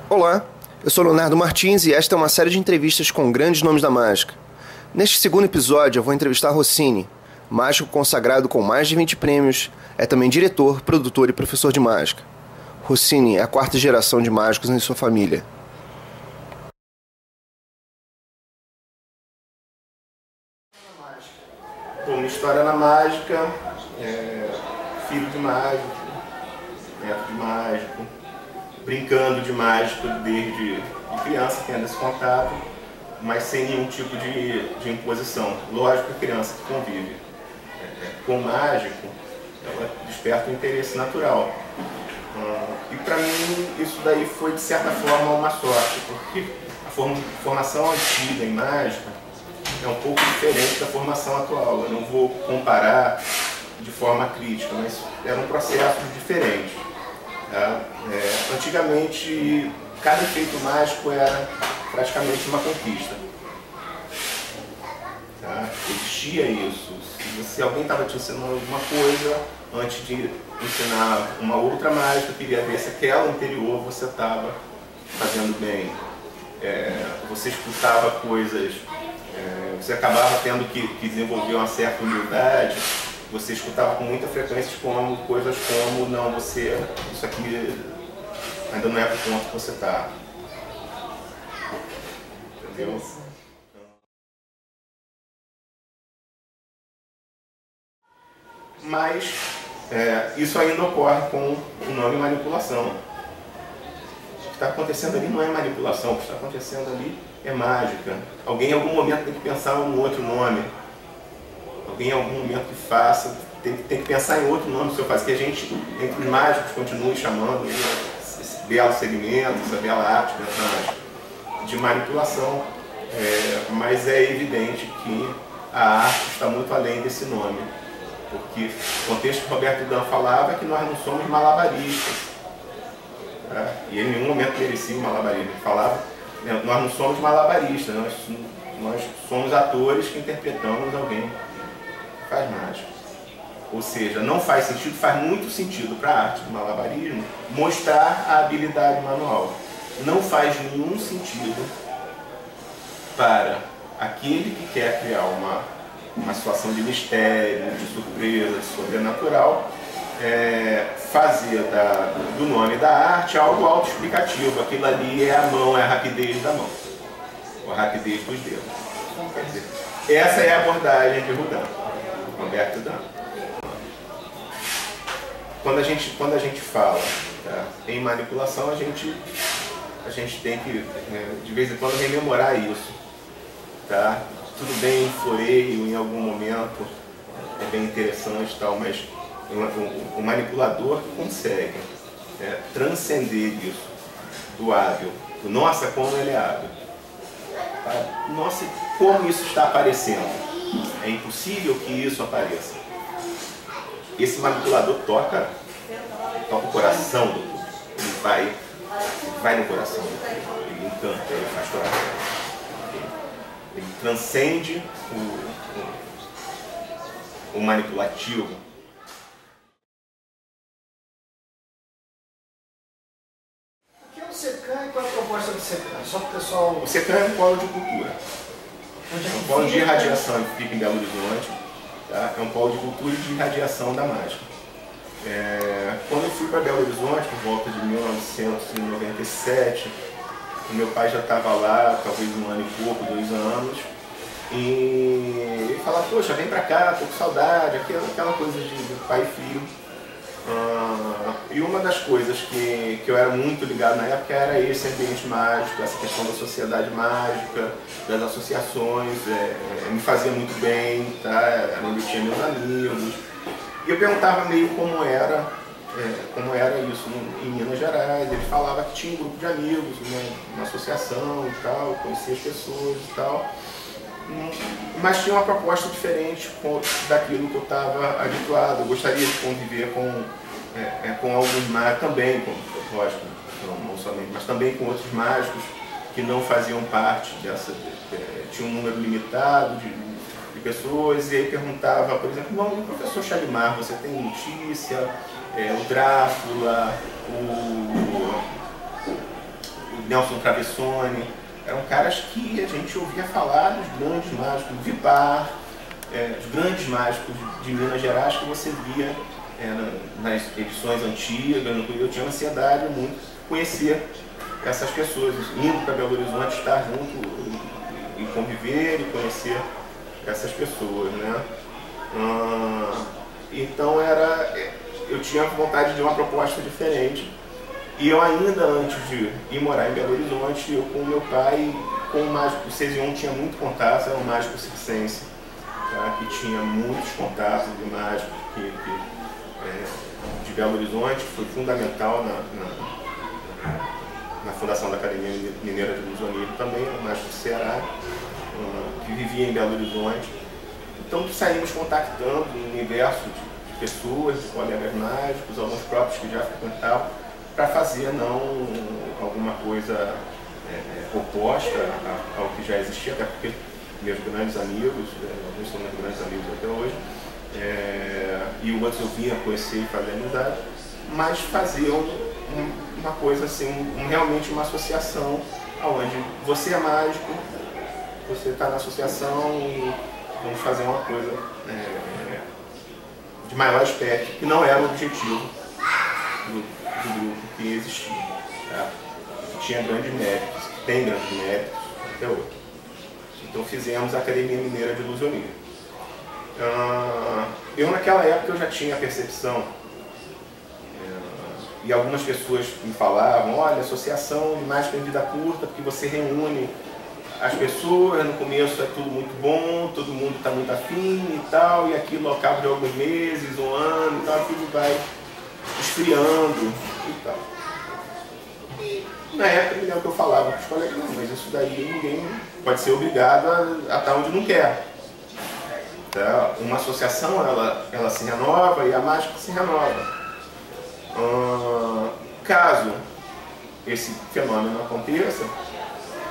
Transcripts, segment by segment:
Olá, eu sou Leonardo Martins e esta é uma série de entrevistas com grandes nomes da mágica. Neste segundo episódio eu vou entrevistar Rossini, mágico consagrado com mais de 20 prêmios, é também diretor, produtor e professor de mágica. Rossini é a quarta geração de mágicos em sua família. Uma história na mágica, filho de mágico, neto de mágico, brincando de mágico desde criança, tendo esse contato, mas sem nenhum tipo de imposição. Lógico que a criança que convive com o mágico, ela desperta um interesse natural. E para mim isso daí foi de certa forma uma sorte, porque a formação antiga em mágica é um pouco diferente da formação atual. Eu não vou comparar de forma crítica, mas era um processo diferente. Tá? Antigamente, cada efeito mágico era praticamente uma conquista. Tá? Existia isso. Se alguém estava te ensinando alguma coisa, antes de ensinar uma outra mágica, queria ver se aquela anterior você estava fazendo bem. Você escutava coisas, você acabava tendo que desenvolver uma certa humildade. Você escutava com muita frequência coisas como, não, isso aqui ainda não é pro ponto que você está. Entendeu? Mas isso ainda ocorre com o nome manipulação. O que está acontecendo ali não é manipulação, o que está acontecendo ali é mágica. Alguém em algum momento tem que pensar um outro nome. Alguém em algum momento que faça, tem que pensar em outro nome do seu faz, que a gente, entre os mágicos, continue chamando esse belo segmento, essa bela arte de manipulação. Mas é evidente que a arte está muito além desse nome. Porque o contexto que Roberto Dan falava é que nós não somos malabaristas. Tá? E ele em nenhum momento merecia o malabarismo. Ele falava, nós não somos malabaristas, nós somos atores que interpretamos alguém que faz mágica. Ou seja, não faz sentido, faz muito sentido para a arte do malabarismo mostrar a habilidade manual. Não faz nenhum sentido para aquele que quer criar uma situação de mistério, de surpresa, de sobrenatural, fazer do nome da arte algo autoexplicativo. Aquilo ali é a mão, é a rapidez da mão, ou a rapidez dos dedos. Quer dizer, essa é a abordagem de Roberto Dan. Quando a gente fala, tá, em manipulação, a gente tem que, de vez em quando, rememorar isso. Tá? Tudo bem, floreio em algum momento, é bem interessante e tal, mas o manipulador consegue transcender isso, do hábil. Nossa, como ele é hábil. Tá? Nossa, como isso está aparecendo. É impossível que isso apareça. Esse manipulador toca o coração do público. Ele vai no coração do público. Ele encanta, ele faz coração. Ele transcende o manipulativo. O que é o SECAM e qual é a proposta do SECAM? Só para o pessoal... O SECAM é um polo de cultura. É um polo de irradiação que fica em Belo Horizonte. Tá? É um polo de cultura e de irradiação da mágica. Quando eu fui para Belo Horizonte, por volta de 1997, o meu pai já estava lá, talvez 1 ano e pouco, 2 anos, e ele falava, poxa, vem pra cá, tô com saudade, aquela coisa de pai e filho. E uma das coisas que eu era muito ligado na época era esse ambiente mágico, essa questão da sociedade mágica, das associações, me fazia muito bem, tá? Eu tinha meus amigos, e eu perguntava meio como era isso em Minas Gerais. Ele falava que tinha um grupo de amigos, uma associação e tal, conhecia as pessoas e tal, mas tinha uma proposta diferente daquilo que eu estava habituado. Eu gostaria de conviver com alguns mágicos também, lógico, não somente, mas também com outros mágicos que não faziam parte dessa, tinha um número limitado de pessoas, e aí perguntava, por exemplo, o professor Chalimar, você tem notícia? O Drácula, o Nelson Travessone, eram caras que a gente ouvia falar dos grandes mágicos, do Vipar, dos grandes mágicos de Minas Gerais que você via nas edições antigas. Eu tinha ansiedade muito de conhecer essas pessoas, indo para Belo Horizonte, estar junto e conviver e conhecer essas pessoas, né? Então eu tinha vontade de uma proposta diferente. E eu ainda, antes de ir morar em Belo Horizonte, eu com meu pai, com o mágico, o Cesium tinha muito contato, era um mágico circense, tá? Que tinha muitos contatos de mágicos de Belo Horizonte, que foi fundamental na fundação da Academia Mineira de Luzonir também, um mágico do Ceará, que vivia em Belo Horizonte. Então saímos contactando um universo de pessoas, de colegas mágicos, alguns próprios que já frequentavam, para fazer não alguma coisa oposta ao que já existia, até porque meus grandes amigos, alguns são meus grandes amigos até hoje, e outros eu vinha conhecer e fazer amizade, mas fazer uma coisa assim, realmente uma associação onde você é mágico, você está na associação e vamos fazer uma coisa de maior espectro, que não era o objetivo do grupo que existia, tá? Que tinha grandes méritos, que tem grandes méritos até hoje. Então fizemos a Academia Mineira de Luzonir. Eu naquela época eu já tinha a percepção, e algumas pessoas me falavam, olha, associação de mágica em vida curta, porque você reúne as pessoas, no começo é tudo muito bom, todo mundo está muito afim e tal, e aquilo ao cabo de alguns meses, um ano e tal, aquilo vai esfriando e tal. E na época me lembro que eu falava para os colegas, não, mas isso daí ninguém pode ser obrigado a estar onde não quer. Tá? Uma associação ela se renova e a mágica se renova. Caso esse fenômeno aconteça,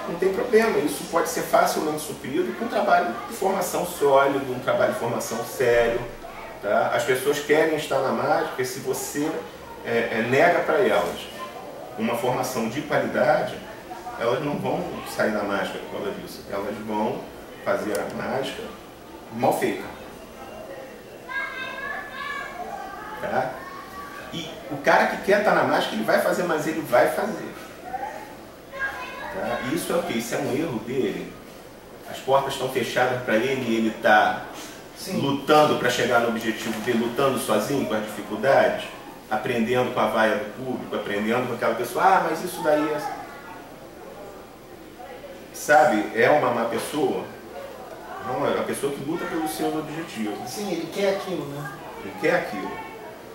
não tem problema, isso pode ser facilmente suprido com um trabalho de formação sólido, um trabalho de formação sério. Tá? As pessoas querem estar na mágica e se você nega para elas uma formação de qualidade, elas não vão sair da mágica por causa disso. Elas vão fazer a mágica mal feita. Tá? E o cara que quer estar na mágica, ele vai fazer, mas ele vai fazer. Tá? E isso é o quê? Isso é um erro dele. As portas estão fechadas para ele e ele está lutando para chegar no objetivo dele, lutando sozinho com as dificuldades, aprendendo com a vaia do público, aprendendo com aquela pessoa, mas isso daí é... Sabe, é uma má pessoa? Não, é uma pessoa que luta pelos seus objetivos. Sim, ele quer aquilo, né? Ele quer aquilo.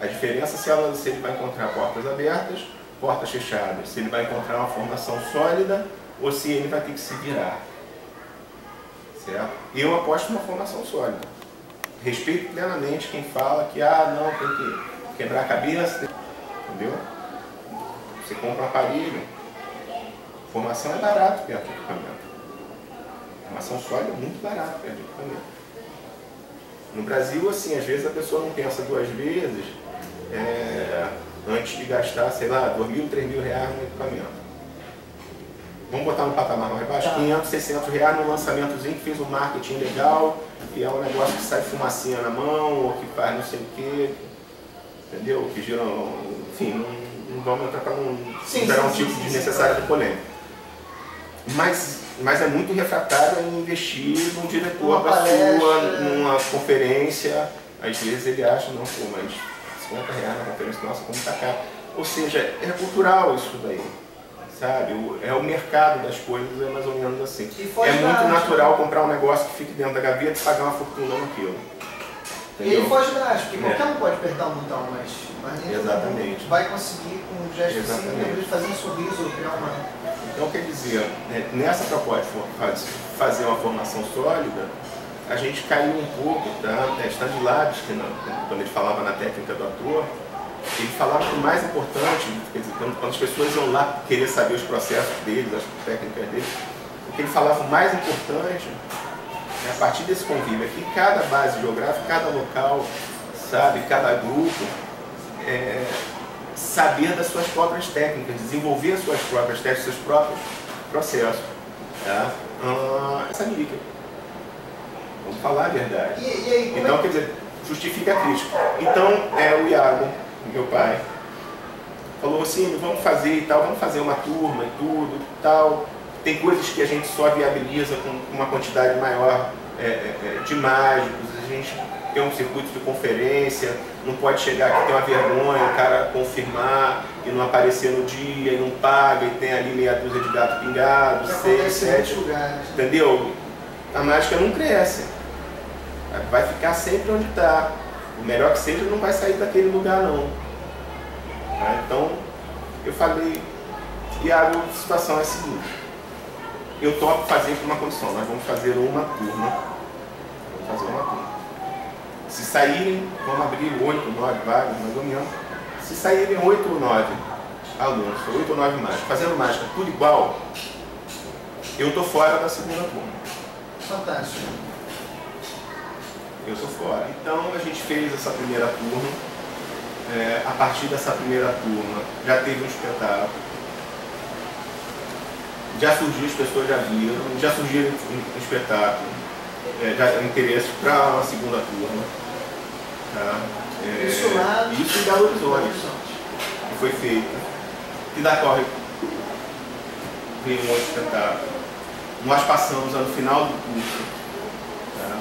A diferença é se ele vai encontrar portas abertas, portas fechadas, se ele vai encontrar uma formação sólida ou se ele vai ter que se virar. Certo? Eu aposto numa formação sólida. Respeito plenamente quem fala que não, tem que quebrar a cabeça, entendeu? Você compra um aparelho, formação é barato perto do equipamento. Formação sólida é muito barato perto do equipamento. No Brasil, assim, às vezes a pessoa não pensa duas vezes antes de gastar, sei lá, R$2.000, R$3.000 no equipamento. Vamos botar no patamar mais baixo, R$500, R$600 no lançamentozinho que fez um marketing legal e é um negócio que sai fumacinha na mão ou que faz não sei o quê, entendeu? Que gira, enfim, não vamos entrar para não gerar um tipo desnecessário de polêmica. Mas é muito refratário em investir num diretor da sua, numa conferência. Às vezes ele acha, não, pô, mas R$50 na conferência, nossa, como tá caro. Ou seja, é cultural isso daí. Sabe? É o mercado das coisas, é mais ou menos assim. É muito natural comprar um negócio que fique dentro da gaveta e pagar uma fortuna naquilo. E ele foge da arte, porque qualquer um pode apertar um botão, mas exatamente. Vai conseguir com um gesto simples fazer um sorriso, criar uma... Então, quer dizer, nessa proposta de fazer uma formação sólida, a gente caiu um pouco, tá? Stanislavski, quando ele falava na técnica do ator, ele falava que o mais importante, quer dizer, quando as pessoas iam lá querer saber os processos deles, as técnicas deles, o que ele falava o mais importante, a partir desse convívio aqui, cada base geográfica, cada local, sabe, cada grupo, saber das suas próprias técnicas, desenvolver as suas próprias técnicas, seus próprios processos. Tá? Essa níquel. Vamos falar a verdade. E aí, então, quer dizer, justifica a crítica. Então, o Iago, meu pai, falou assim, vamos fazer e tal, vamos fazer uma turma e tudo e tal. Tem coisas que a gente só viabiliza com uma quantidade maior de mágicos, a gente tem um circuito de conferência, não pode chegar aqui, tem uma vergonha, o cara confirmar e não aparecer no dia, e não paga, e tem ali meia dúzia de gato pingado, 6, 7, entendeu? A mágica não cresce, vai ficar sempre onde está. O melhor que seja não vai sair daquele lugar não. Tá? Então, eu falei, Iago, a situação é a seguinte, eu topo fazer com uma condição, nós vamos fazer uma turma, Se saírem, vamos abrir 8, 9 vagas, mais ou menos. Se saírem 8 ou 9 alunos, 8 ou 9 mágicos, fazendo mágica tudo igual, eu estou fora da segunda turma. Fantástico. Eu estou fora. Então a gente fez essa primeira turma. A partir dessa primeira turma já teve um espetáculo. Já surgiu, as pessoas já viram, já surgiu um espetáculo, já interesse para uma segunda turma. Tá? Isso em Belo Horizonte, que foi feito. E da qual veio um outro espetáculo. Nós passamos no final do curso, tá?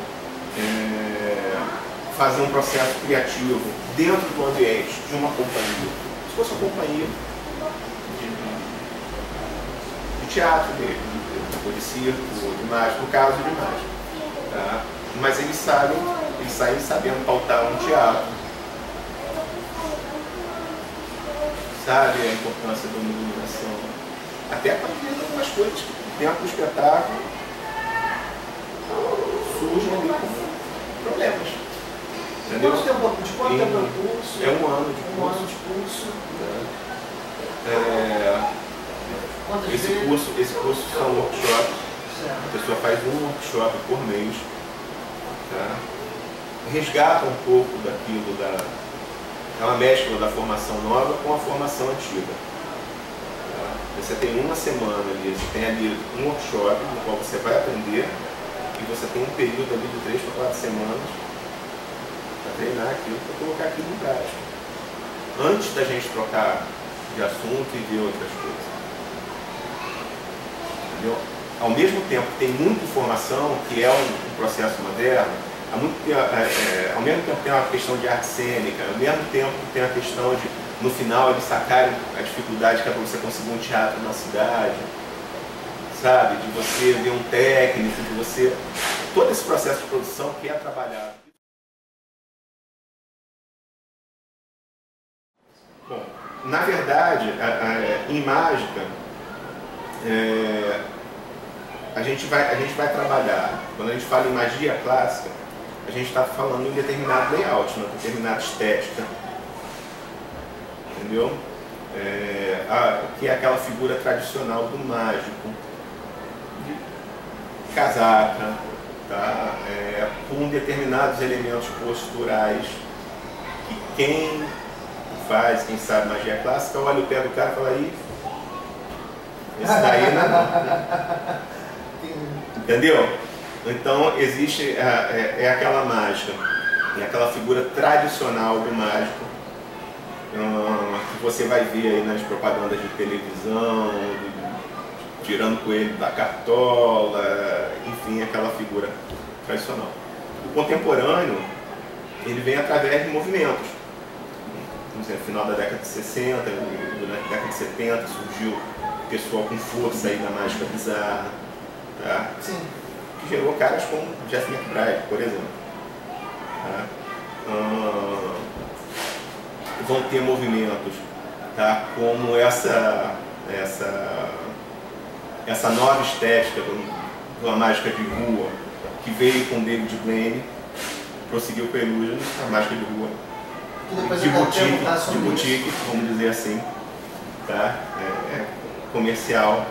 Fazer um processo criativo dentro do ambiente de uma companhia. Se fosse uma companhia de teatro dele, ou de circo, ou de mágica, no caso de mágica. Tá? Mas eles saem sabendo pautar um teatro. Sabe a importância da iluminação. Até a partir de algumas coisas que dentro do espetáculo surgem ali com problemas. Entendeu? De quanto tempo é o curso? É um ano de curso. Um ano de curso. Esse curso são workshops. Certo. A pessoa faz um workshop por mês. Tá? Resgata um pouco daquilo é uma mescla da formação nova com a formação antiga. Tá? Você tem uma semana ali, você tem ali um workshop no qual você vai aprender e você tem um período ali de 3 para 4 semanas para treinar aquilo, para colocar aquilo em prática. Antes da gente trocar de assunto e ver outras coisas. Entendeu? Ao mesmo tempo que tem muita informação, que é um processo moderno, ao mesmo tempo tem uma questão de arte cênica, ao mesmo tempo tem a questão de, no final, eles sacarem a dificuldade que é para você conseguir um teatro na cidade, sabe? De você ver um técnico, de você... Todo esse processo de produção que é trabalhado. Bom, na verdade, em mágica, a gente vai trabalhar, quando a gente fala em magia clássica, a gente está falando em determinado layout, uma determinada estética, entendeu? Que é aquela figura tradicional do mágico, de casaca, tá? Com determinados elementos posturais, que quem faz, quem sabe magia clássica, olha o pé do cara e fala, aí, esse daí não. Entendeu? Então existe aquela mágica, aquela figura tradicional do mágico, que você vai ver aí nas propagandas de televisão, tirando coelho da cartola, enfim, aquela figura tradicional. O contemporâneo, ele vem através de movimentos. No final da década de 60, na década de 70 surgiu pessoal com força aí da mágica bizarra, tá? Sim. Que gerou caras como Jeff McBride, por exemplo. Tá? Vão ter movimentos, tá? Como essa nova estética de uma mágica de rua que veio com David Blaine, prosseguiu com a Illusion, a mágica de rua. De boutique, vamos dizer assim, tá? Comercial,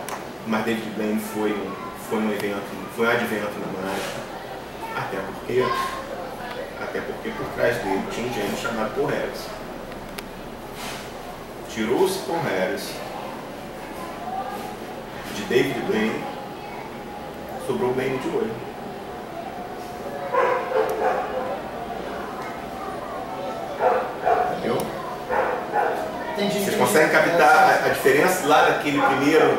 mas David Blaine foi um evento, foi um advento na mágica, até porque por trás dele tinha um gênio chamado Paul Harris. tirou o Cipó Harris de David Blaine, sobrou o Blaine de olho. Entendeu? Entendi. Vocês conseguem captar a diferença lá daquele primeiro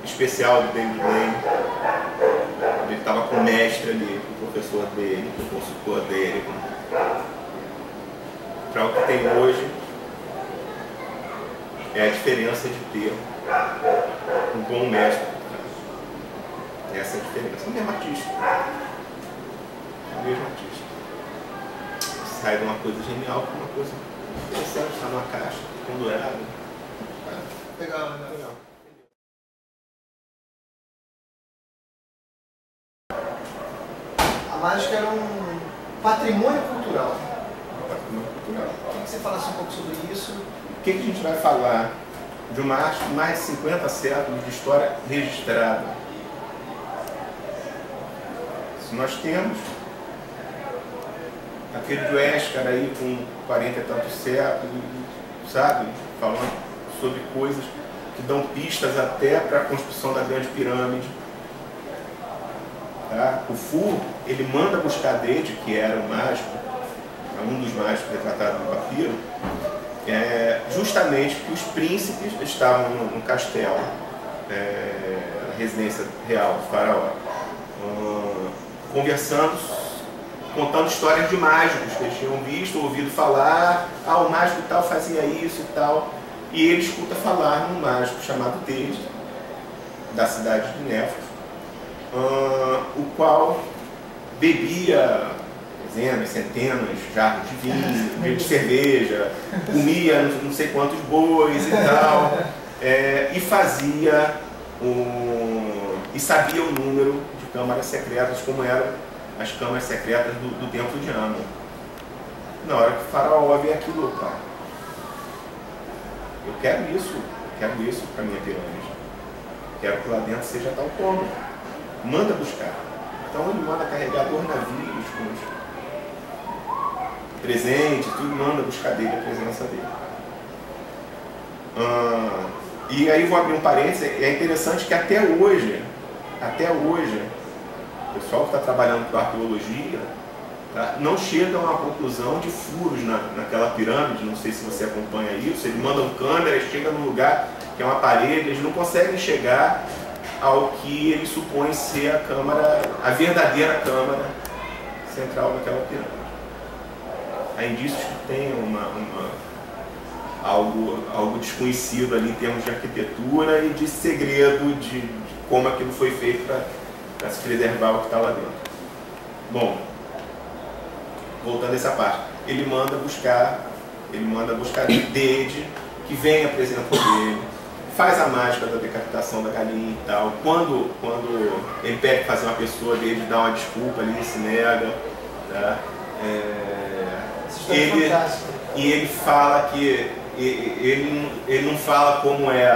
especial do David Blaine? Ele estava com o mestre ali, com o professor dele, com o consultor dele. Para o que tem hoje, é a diferença de ter um bom mestre. Essa é a diferença. O mesmo artista. O mesmo artista. Sai de uma coisa genial para uma coisa interessante, está numa caixa, pendurada. Legal, legal. A mágica era um patrimônio cultural. Patrimônio cultural. Queria que você falasse um pouco sobre isso. O que a gente vai falar de uma arte de mais de 50 séculos de história registrada? Se nós temos aquele Duescar aí com 40 e tantos séculos, sabe? Falando sobre coisas que dão pistas até para a construção da Grande Pirâmide. Tá? O Fu, ele manda buscar Dede, que era o mágico, um dos mágicos retratados no papiro, justamente que os príncipes estavam no castelo, a residência real do faraó, conversando, contando histórias de mágicos que eles tinham visto, ouvido falar, o mágico tal fazia isso e tal, e ele escuta falar num mágico chamado Dede, da cidade de Néfos, o qual bebia dezenas, centenas de jarros de vinho, de cerveja, comia não sei quantos bois e tal, e fazia e sabia o número de câmaras secretas, como eram as câmaras secretas do templo de Amon. Na hora que o faraó vê aquilo, opa, eu quero isso para minha pirâmide, quero que lá dentro seja tal como, manda buscar. Então ele manda carregar 2 navios com presente, tudo, manda buscar dele a presença dele. E aí vou abrir um parênteses, é interessante que até hoje, o pessoal que está trabalhando com arqueologia, tá, não chega a uma conclusão de furos naquela pirâmide, não sei se você acompanha isso, eles mandam câmeras, chegam num lugar que é uma parede, eles não conseguem chegar ao que eles supõem ser a câmara, a verdadeira câmara central daquela pirâmide. Há indícios que tem algo desconhecido ali em termos de arquitetura e de segredo de como aquilo foi feito para se preservar o que está lá dentro. Bom, voltando a essa parte, ele manda buscar Dede, que vem apresentar dele, faz a mágica da decapitação da galinha e tal. Quando ele pede fazer uma pessoa dele, dá uma desculpa ali, se nega, tá? Ele fala que ele não fala como é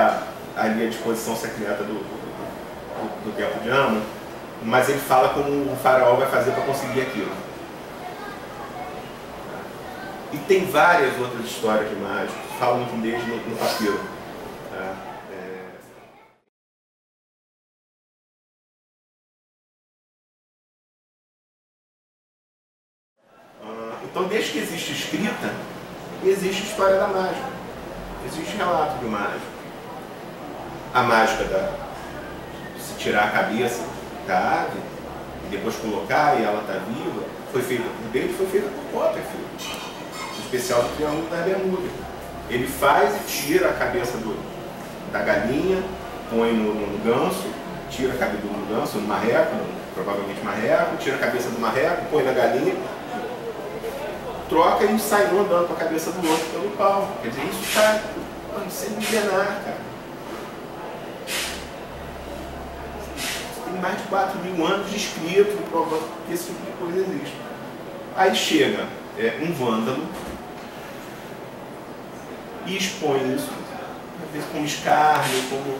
ali a disposição secreta do templo de Amon, mas ele fala como o faraó vai fazer para conseguir aquilo. E tem várias outras histórias de mágicos, falam muito deles no papiro. Tá? Então, desde que existe escrita, existe história da mágica, existe relato de mágica. A mágica de se tirar a cabeça da ave e depois colocar e ela está viva, foi feita por Dede, foi feita por Copperfield, o especial do Triângulo da Bermuda. Ele faz e tira a cabeça da galinha, põe no ganso, tira a cabeça do ganso, no marreco, provavelmente marreco, tira a cabeça do marreco, põe na galinha, troca e sai andando com a cabeça do outro pelo pau. Quer dizer, isso está sem milenar, cara. Tem mais de 4.000 anos de escrito provando que esse tipo de coisa existe. Aí chega um vândalo e expõe isso, às vezes com escárnio, como,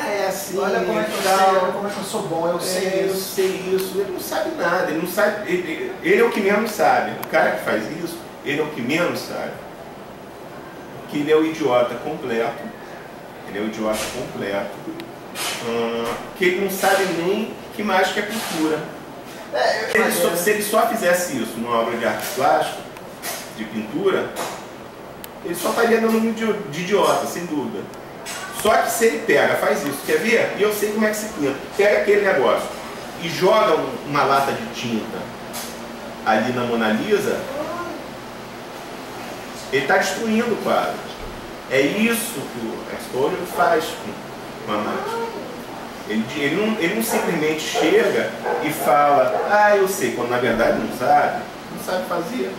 é assim, olha como é que eu sou bom, eu sei isso. Eu sei isso. Ele não sabe nada, ele não sabe, ele é o que menos sabe. O cara que faz isso, ele é o que menos sabe. que ele é o idiota completo, que ele não sabe nem que mágica é pintura. Se ele só fizesse isso numa obra de arte plástica, de pintura, ele só estaria dando nome de idiota, sem dúvida. Só que se ele pega, faz isso, quer ver? E eu sei como é que se pinta. Pega aquele negócio e joga uma lata de tinta ali na Mona Lisa, ele está destruindo o quadro. É isso que o Exposure faz com a mágica. Ele não simplesmente chega e fala, ah, eu sei, quando na verdade não sabe fazer.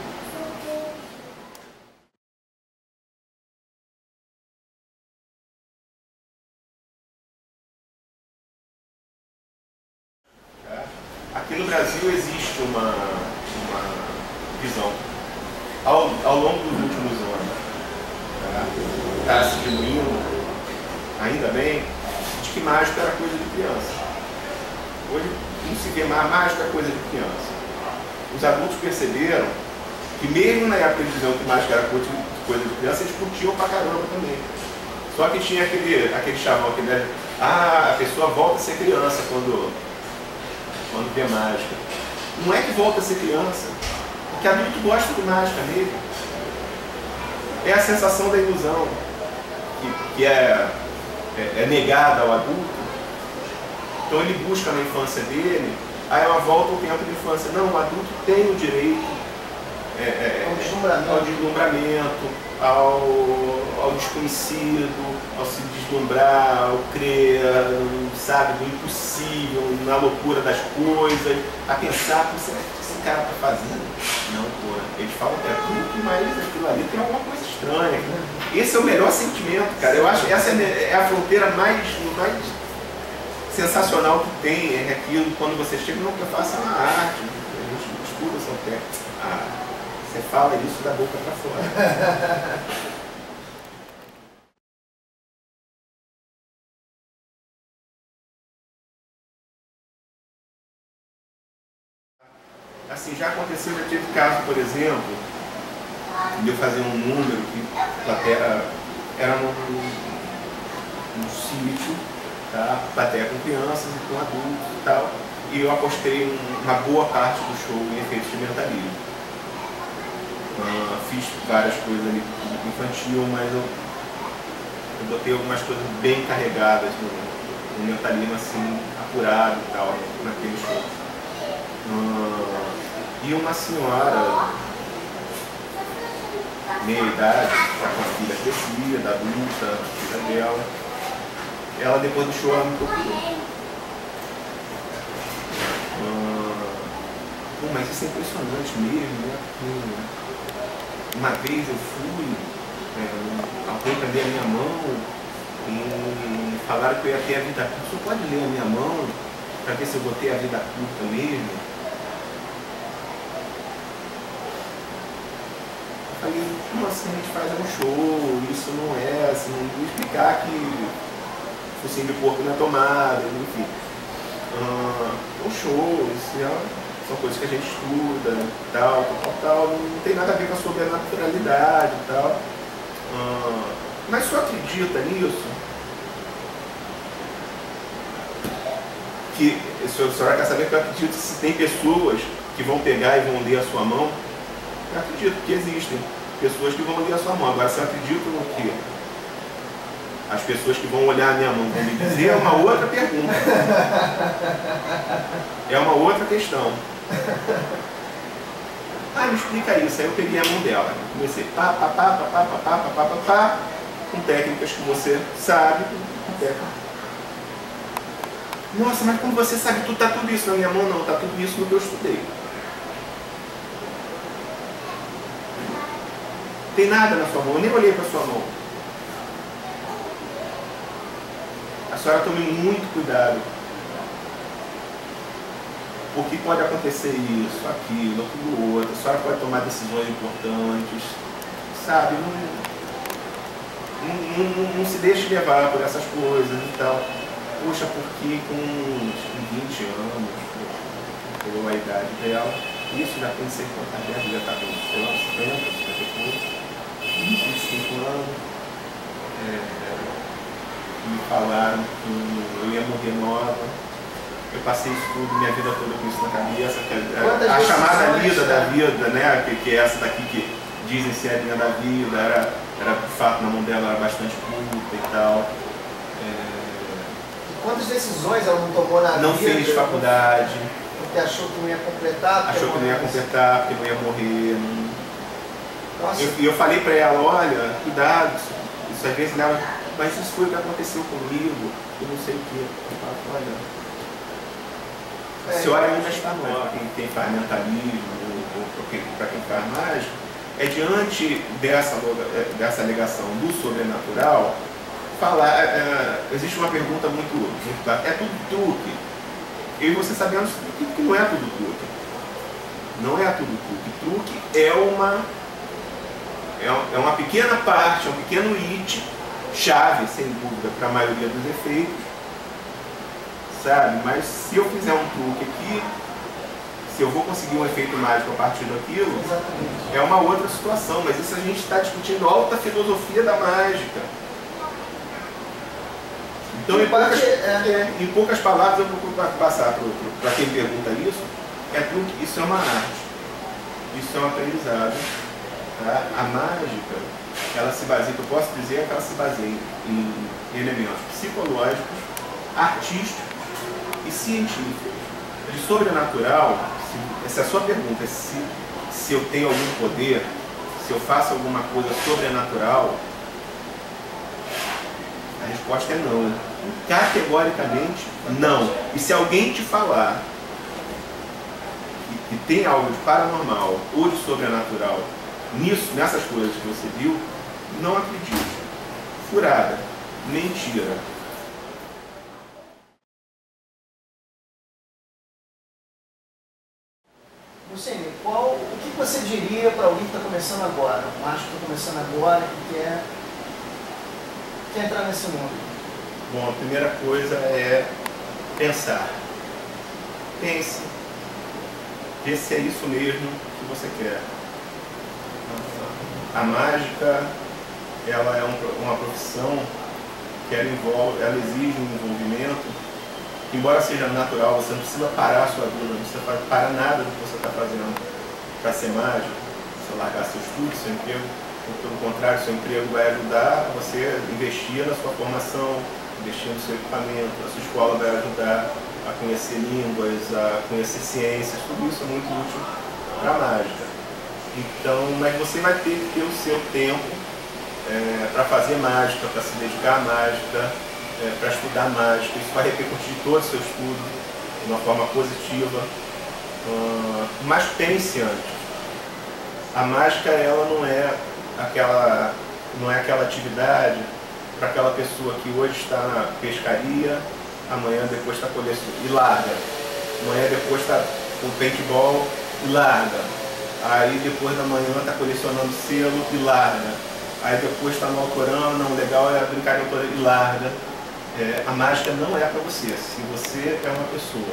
Aqui no Brasil existe uma visão, ao longo dos últimos anos, está se diluindo, ainda bem, de que mágica era coisa de criança. Hoje não se vê mais mágica é coisa de criança. Os adultos perceberam que mesmo na época de diziam que mágica era coisa de criança, eles curtiam pra caramba também. Só que tinha aquele chavão, a pessoa volta a ser criança quando vê mágica. Não é que volta a ser criança, porque adulto gosta de mágica mesmo. É a sensação da ilusão que é negada ao adulto. Então ele busca na infância dele, aí ela volta ao tempo de infância. Não, o adulto tem o direito ao deslumbramento, ao desconhecido, ao se deslumbrar, ao crer, sabe, do impossível, na loucura das coisas, a pensar, será que esse cara está fazendo? Não, pô, eles falam que é tudo, mas aquilo ali tem alguma coisa estranha. Esse é o melhor sentimento, cara. Eu acho que essa é a fronteira mais sensacional que tem, é aquilo quando você chega, não, que eu faço uma arte, a gente estuda só técnica. Você fala isso da boca para fora. Assim, já aconteceu, já tive caso, por exemplo, de eu fazer um número que plateia era num sítio, tá? Plateia com crianças e com adultos e tal, e eu apostei uma boa parte do show em efeitos de mentalismo. Fiz várias coisas ali infantil, mas eu botei algumas coisas bem carregadas no mentalismo assim, apurado e tal, naquele show. E uma senhora, meia idade, já com a filha crescida, adulta, filha dela, ela depois do show ela me procurou. Mas isso é impressionante mesmo, né? Uma vez eu fui, alguém prender a minha mão e falaram que eu ia ter a vida curta. Você pode ler a minha mão para ver se eu vou ter a vida curta mesmo? Eu falei, como assim a gente faz um show? Isso não é assim, não explicar que focinho de porco não é tomado, enfim. Um show, isso são coisas que a gente estuda, tal, não tem nada a ver com a sobrenaturalidade e tal. Mas se eu acredita nisso, que a senhora quer saber que eu acredito se tem pessoas que vão pegar e vão ler a sua mão, eu acredito que existem pessoas que vão ler a sua mão. Agora, se eu acredito no quê? As pessoas que vão olhar a minha mão vão me dizer, é uma outra pergunta. É uma outra questão. Me explica isso. Aí eu peguei a mão dela, comecei com técnicas que você sabe, Nossa, mas como você sabe, tá tudo isso na minha mão? Não, tá tudo isso no que eu estudei. Tem nada na sua mão, eu nem olhei para sua mão. A senhora tome muito cuidado, porque pode acontecer isso, aquilo, aquilo outro. A senhora pode tomar decisões importantes, sabe? Não se deixe levar por essas coisas e tal. Puxa, porque com 20 anos, pegou a idade dela, isso já tem que ser contado, já está com 50, 50 e pouco. 25 anos. Me falaram que eu ia morrer nova. Eu passei isso tudo, minha vida toda com isso na cabeça. A chamada lida da vida, né? Que é essa daqui que dizem ser a linha da vida, era de fato na mão dela, era bastante puta e tal. Quantas decisões ela não tomou na vida? Não fez faculdade. Porque achou que não ia completar. Achou que não ia completar, porque não ia morrer. Não... Nossa. E eu falei pra ela, olha, cuidado, isso às vezes leva, mas isso foi o que aconteceu comigo, eu não sei o que. Eu falo, olha, a senhora ainda está nova, quem faz mentalismo, ou para quem faz mágica, é diante dessa alegação do sobrenatural, falar, existe uma pergunta muito clara, é tudo truque? Eu e você sabemos que não é tudo truque. Não é tudo truque. Truque é uma pequena parte, é um pequeno it, chave, sem dúvida, para a maioria dos efeitos, sabe? Mas se eu fizer um truque aqui, se eu vou conseguir um efeito mágico a partir daquilo, exatamente, é uma outra situação, mas isso a gente está discutindo a alta filosofia da mágica. Então, em poucas palavras, eu vou passar para quem pergunta isso, truque, isso é uma arte, isso é um aprendizado. Tá? A mágica, ela se baseia, eu posso dizer que ela se baseia em elementos psicológicos, artísticos e científicos. De sobrenatural, se a sua pergunta é se eu tenho algum poder, se eu faço alguma coisa sobrenatural, a resposta é não. Categoricamente, não. E se alguém te falar que tem algo de paranormal ou de sobrenatural nessas coisas que você viu, não acredite. Furada. Mentira. Lucene, o que você diria para alguém que está começando agora? Um mágico que está começando agora, que quer entrar nesse mundo? Bom, a primeira coisa é pensar. Pense. Vê se é isso mesmo que você quer. A mágica, ela é uma profissão que ela exige um envolvimento, embora seja natural, você não precisa parar a sua vida, não precisa parar nada do que você está fazendo para ser mágico, você largar seu estudo, seu emprego, pelo contrário, seu emprego vai ajudar você a investir na sua formação, investir no seu equipamento, a sua escola vai ajudar a conhecer línguas, a conhecer ciências, tudo isso é muito útil para a mágica. Então, mas você vai ter que ter o seu tempo para fazer mágica, para se dedicar à mágica, para estudar mágica. Isso vai repercutir todo o seu estudo de uma forma positiva. Mas pense antes. A mágica, ela não é aquela atividade para aquela pessoa que hoje está na pescaria, amanhã depois está colecionando e larga. Amanhã depois está com paintball e larga. Aí depois da manhã está colecionando selo e larga. Aí depois está no Alcorão, não, legal é a brincadeira toda e larga. A mágica não é para você. Se você é uma pessoa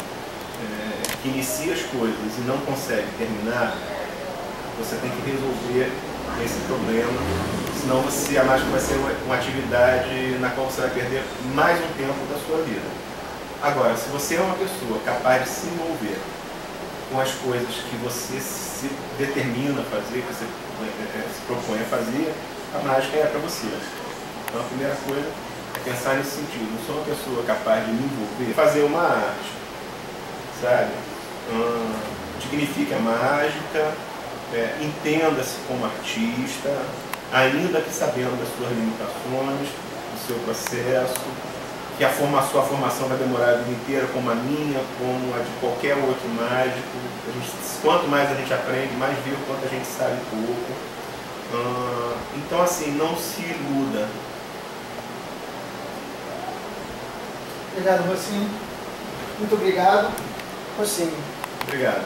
que inicia as coisas e não consegue terminar, você tem que resolver esse problema. Senão a mágica vai ser uma atividade na qual você vai perder mais um tempo da sua vida. Agora, se você é uma pessoa capaz de se envolver com as coisas que você se determina a fazer, que você se propõe a fazer, a mágica é para você. Então a primeira coisa é pensar nesse sentido. Eu sou uma pessoa capaz de me envolver, fazer uma arte, sabe? Dignifique a mágica, entenda-se como artista, ainda que sabendo das suas limitações, do seu processo, que a sua formação vai demorar a vida inteira, como a minha, como a de qualquer outro mágico. Quanto mais a gente aprende, mais vê o quanto a gente sabe pouco. Então, assim, não se iluda. Obrigado, Rossini. Muito obrigado, Rossini. Obrigado.